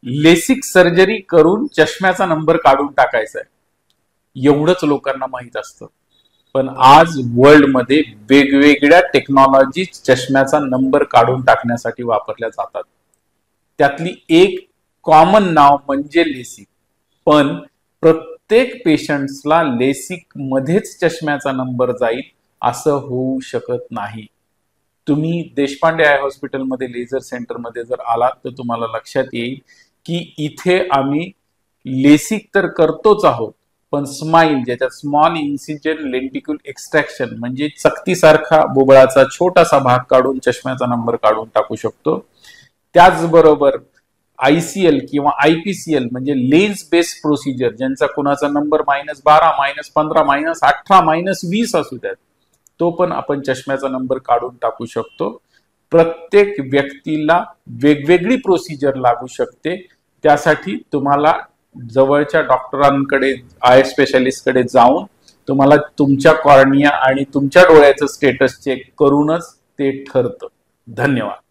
LASIK surgery करून चष्म्याचा number काढून टाकायचा आहे एवढंच लोकांना माहित असतं. पण आज वर्ल्ड मध्ये वेगवेगळ्या टेक्नॉलॉजी चष्म्याचा नंबर काढून टाकण्यासाठी वापरल्या जातात. त्यातली एक कॉमन नाव म्हणजे लेसिक. पण प्रत्येक पेशंट्सला लेसिक मध्येच चष्म्याचा नंबर जाईल असं होऊ शकत नाही. तुम्ही देशपांडे आय हॉस्पिटलमध्ये लेझर सेंटरमध्ये जर आलात तर तुम्हाला लक्षात येईल की इथे आम्ही लेसिक तर करतोच आहोत, पण स्माइल ज्याच्यात स्मॉल इन्सिजन लेंटिक्युल एक्स्ट्रॅक्शन म्हणजे चकतीसारखा बुबळाचा छोटासा भाग काढून चष्म्याचा नंबर काढून टाकू शकतो. त्याचबरोबर ICL किंवा IPCL म्हणजे लेन्स बेस्ड प्रोसिजर, ज्यांचा कुणाचा नंबर -12, -15, -18, -20 असू द्यात, तो पण आपण चष्म्याचा नंबर काढून टाकू शकतो. प्रत्येक व्यक्तीला वेगवेगळी प्रोसिजर लागू शकते. त्यासाठी तुम्हाला जवळच्या डॉक्टरांकडे, आय स्पेशालिस्टकडे जाऊन तुम्हाला तुमच्या कॉर्निया आणि तुमच्या डोळ्याचं स्टेटस चेक करूनच ते ठरतं. धन्यवाद.